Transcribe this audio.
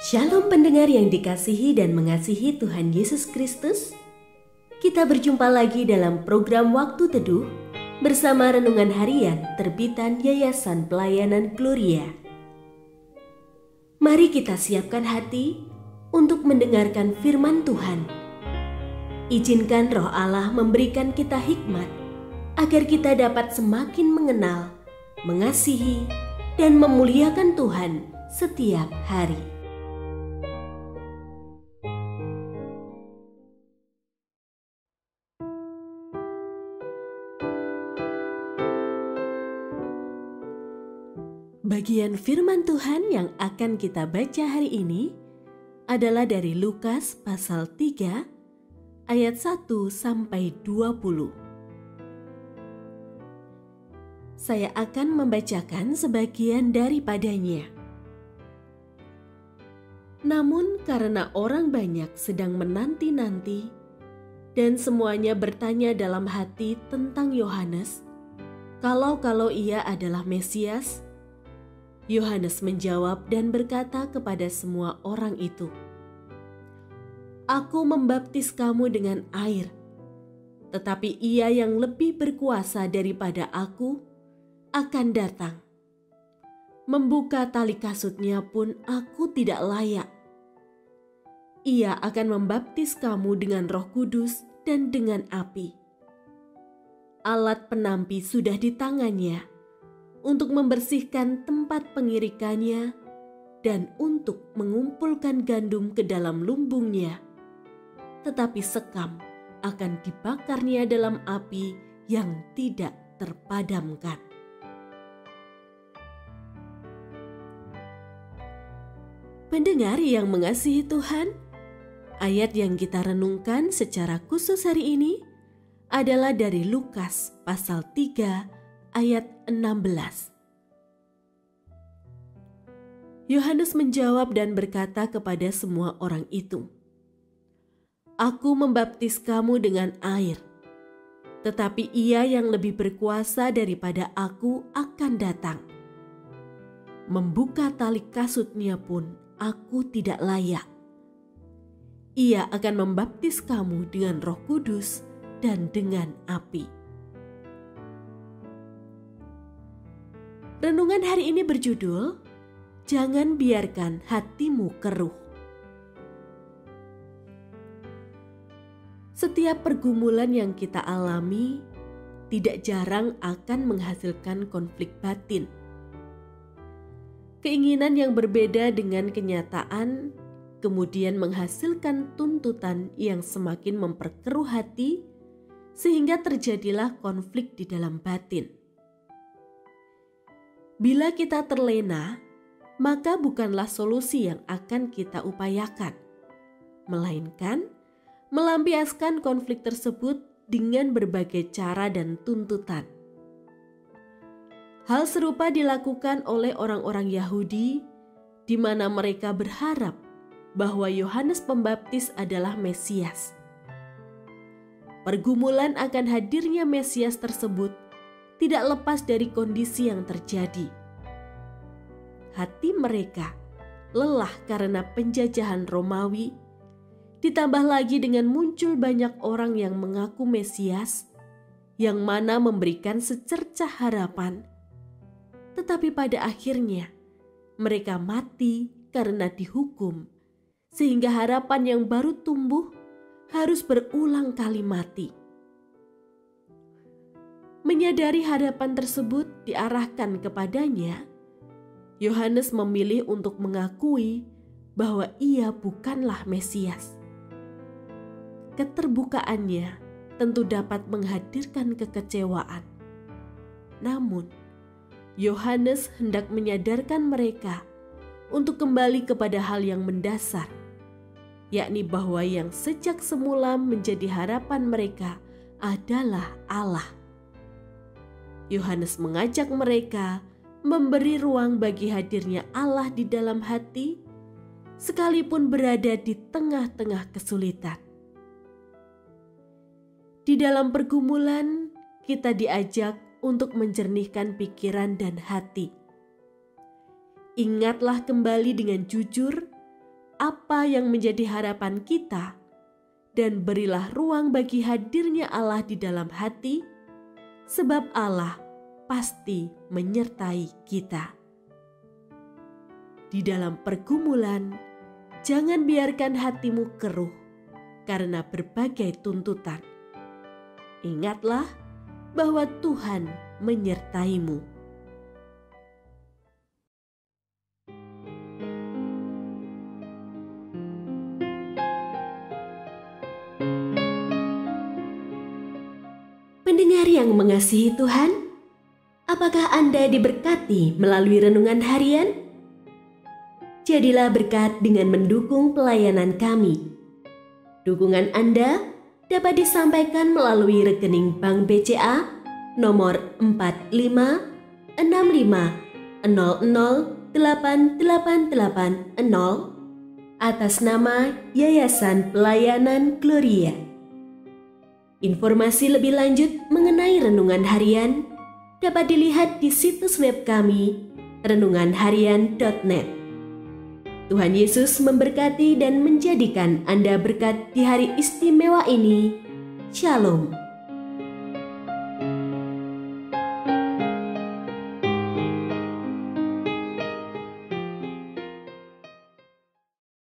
Shalom pendengar yang dikasihi dan mengasihi Tuhan Yesus Kristus. Kita berjumpa lagi dalam program Waktu Teduh bersama Renungan Harian terbitan Yayasan Pelayanan Gloria. Mari kita siapkan hati untuk mendengarkan firman Tuhan. Izinkan Roh Allah memberikan kita hikmat agar kita dapat semakin mengenal, mengasihi, dan memuliakan Tuhan setiap hari. Bagian firman Tuhan yang akan kita baca hari ini adalah dari Lukas pasal 3 ayat 1 sampai 20. Saya akan membacakan sebagian daripadanya. Namun karena orang banyak sedang menanti-nanti dan semuanya bertanya dalam hati tentang Yohanes, kalau ia adalah Mesias, Yohanes menjawab dan berkata kepada semua orang itu, "Aku membaptis kamu dengan air, tetapi Ia yang lebih berkuasa daripada aku akan datang. Membuka tali kasutnya pun aku tidak layak. Ia akan membaptis kamu dengan Roh Kudus dan dengan api. Alat penampi sudah di tangannya untuk membersihkan tempat pengirikannya dan untuk mengumpulkan gandum ke dalam lumbungnya, tetapi sekam akan dibakarnya dalam api yang tidak terpadamkan." Pendengar yang mengasihi Tuhan, ayat yang kita renungkan secara khusus hari ini adalah dari Lukas pasal 3 ayat 16. Yohanes menjawab dan berkata kepada semua orang itu, "Aku membaptis kamu dengan air, tetapi Ia yang lebih berkuasa daripada aku akan datang. Membuka tali kasutnya pun aku tidak layak. Ia akan membaptis kamu dengan Roh Kudus dan dengan api." Renungan hari ini berjudul, "Jangan biarkan hatimu keruh." Setiap pergumulan yang kita alami tidak jarang akan menghasilkan konflik batin. Keinginan yang berbeda dengan kenyataan kemudian menghasilkan tuntutan yang semakin memperkeruh hati sehingga terjadilah konflik di dalam batin. Bila kita terlena, maka bukanlah solusi yang akan kita upayakan, melainkan melampiaskan konflik tersebut dengan berbagai cara dan tuntutan. Hal serupa dilakukan oleh orang-orang Yahudi, di mana mereka berharap bahwa Yohanes Pembaptis adalah Mesias. Pergumulan akan hadirnya Mesias tersebut tidak lepas dari kondisi yang terjadi. Hati mereka lelah karena penjajahan Romawi, ditambah lagi dengan muncul banyak orang yang mengaku Mesias, yang mana memberikan secercah harapan, tetapi pada akhirnya mereka mati karena dihukum, sehingga harapan yang baru tumbuh harus berulang kali mati. Menyadari harapan tersebut diarahkan kepadanya, Yohanes memilih untuk mengakui bahwa ia bukanlah Mesias. Keterbukaannya tentu dapat menghadirkan kekecewaan. Namun, Yohanes hendak menyadarkan mereka untuk kembali kepada hal yang mendasar, yakni bahwa yang sejak semula menjadi harapan mereka adalah Allah. Yohanes mengajak mereka memberi ruang bagi hadirnya Allah di dalam hati, sekalipun berada di tengah-tengah kesulitan. Di dalam pergumulan, kita diajak untuk menjernihkan pikiran dan hati. Ingatlah kembali dengan jujur apa yang menjadi harapan kita, dan berilah ruang bagi hadirnya Allah di dalam hati, sebab Allah pasti menyertai kita. Di dalam pergumulan, jangan biarkan hatimu keruh karena berbagai tuntutan. Ingatlah bahwa Tuhan menyertaimu. Pendengar yang mengasihi Tuhan, apakah Anda diberkati melalui renungan harian? Jadilah berkat dengan mendukung pelayanan kami. Dukungan Anda dapat disampaikan melalui rekening Bank BCA nomor 4565008880 atas nama Yayasan Pelayanan Gloria. Informasi lebih lanjut mengenai renungan harian dapat dilihat di situs web kami renunganharian.net. Tuhan Yesus memberkati dan menjadikan Anda berkat di hari istimewa ini. Shalom.